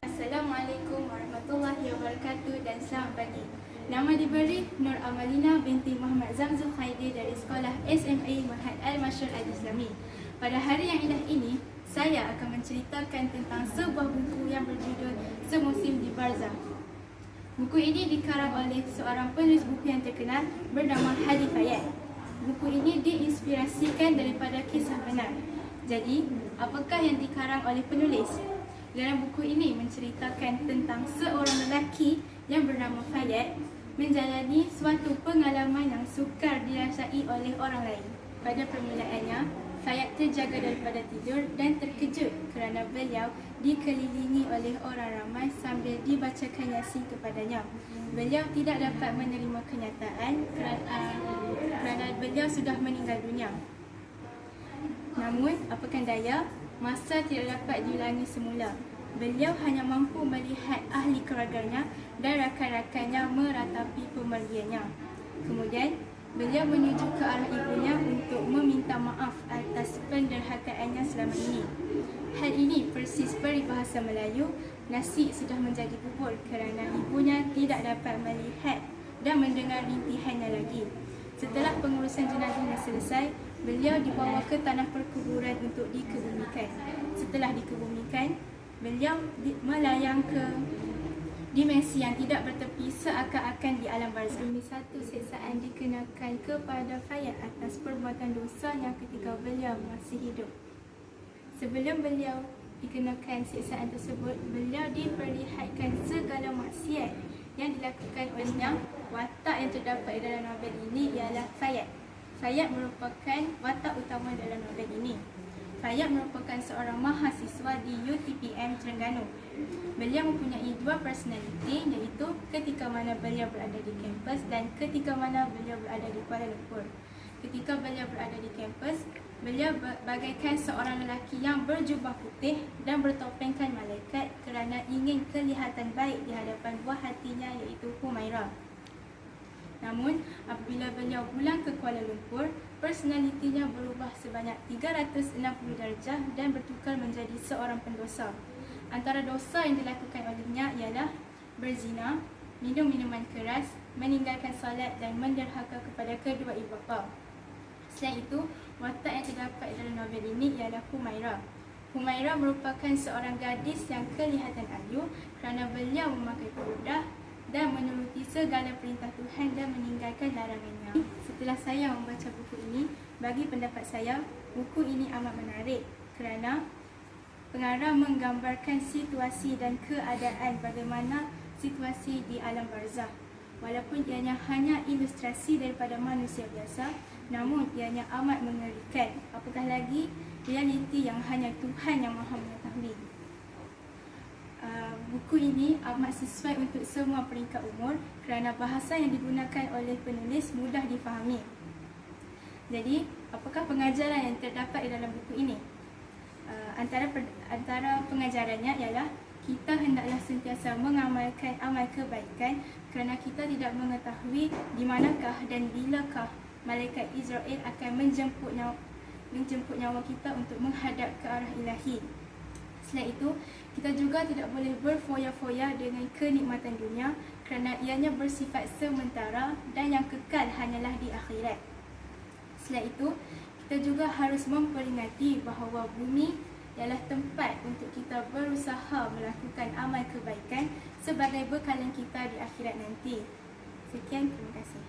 Assalamualaikum warahmatullahi wabarakatuh dan selamat pagi. Nama diberi Nur Amalina binti Muhammad Zamzul Khairi dari Sekolah SMA Mahat Al-Masyur Al-Islami. Pada hari yang indah ini, saya akan menceritakan tentang sebuah buku yang berjudul Semusim di Barzah. Buku ini dikarang oleh seorang penulis buku yang terkenal bernama Hadi Fayad. Buku ini diinspirasikan daripada kisah benar. Jadi, apakah yang dikarang oleh penulis? Dalam buku ini menceritakan tentang seorang lelaki yang bernama Fayad menjalani suatu pengalaman yang sukar dirasai oleh orang lain. Pada permulaannya, Fayad terjaga daripada tidur dan terkejut kerana beliau dikelilingi oleh orang ramai sambil dibacakan Yasin kepadanya. Beliau tidak dapat menerima kenyataan kerana beliau sudah meninggal dunia. Namun, apakan daya, masa tidak dapat diulangi semula. Beliau hanya mampu melihat ahli keluarganya dan rakan-rakannya meratapi pemergiannya. Kemudian, beliau menuju ke arah ibunya untuk meminta maaf atas penderhakaannya selama ini. Hal ini persis peribahasa Melayu, nasi sudah menjadi bubur kerana ibunya tidak dapat melihat dan mendengar rintihannya lagi. Setelah pengurusan jenazahnya selesai, beliau dibawa ke tanah perkuburan untuk dikebumikan. Setelah dikebumikan, beliau melayang ke dimensi yang tidak bertepi seakan-akan di alam barzah. Demi satu siksaan dikenakan kepada Fayad atas perbuatan dosa yang ketika beliau masih hidup. Sebelum beliau dikenakan siksaan tersebut, beliau diperlihatkan segala maksiat yang dilakukan olehnya. Watak yang terdapat dalam novel ini ialah Fayad. Fayad merupakan watak utama dalam novel ini. Fayad merupakan seorang mahasiswa di UTPM Terengganu. Beliau mempunyai dua personaliti, iaitu ketika mana beliau berada di kampus dan ketika mana beliau berada di Kuala Lumpur. Ketika beliau berada di kampus, beliau bagaikan seorang lelaki yang berjubah putih dan bertopengkan malaikat kerana ingin kelihatan baik di hadapan buah hatinya, iaitu Humaira. Namun, apabila beliau pulang ke Kuala Lumpur, personalitinya berubah sebanyak 360 darjah dan bertukar menjadi seorang pendosa. Antara dosa yang dilakukan olehnya ialah berzina, minum minuman keras, meninggalkan solat dan menderhaka kepada kedua ibu bapa. Selain itu, watak yang terdapat dalam novel ini ialah Humaira. Humaira merupakan seorang gadis yang kelihatan ayu kerana beliau memakai purdah dan menuruti segala perintah Tuhan dan meninggalkan larangannya. Setelah saya membaca buku ini, bagi pendapat saya, buku ini amat menarik kerana pengarang menggambarkan situasi dan keadaan bagaimana situasi di alam barzah. Walaupun ianya hanya ilustrasi daripada manusia biasa, namun ianya amat mengerikan. Apatah lagi realiti yang hanya Tuhan yang Maha mengetahui. Buku ini amat sesuai untuk semua peringkat umur kerana bahasa yang digunakan oleh penulis mudah difahami. Jadi, apakah pengajaran yang terdapat di dalam buku ini? Antara pengajarannya ialah kita hendaklah sentiasa mengamalkan amal kebaikan kerana kita tidak mengetahui di manakah dan bilakah malaikat Israel akan menjemput nyawa kita untuk menghadap ke arah ilahi. Selain itu, kita juga tidak boleh berfoya-foya dengan kenikmatan dunia kerana ianya bersifat sementara dan yang kekal hanyalah di akhirat. Selain itu, kita juga harus memperingati bahawa bumi ialah tempat untuk kita berusaha melakukan amal kebaikan sebagai bekalan kita di akhirat nanti. Sekian, terima kasih.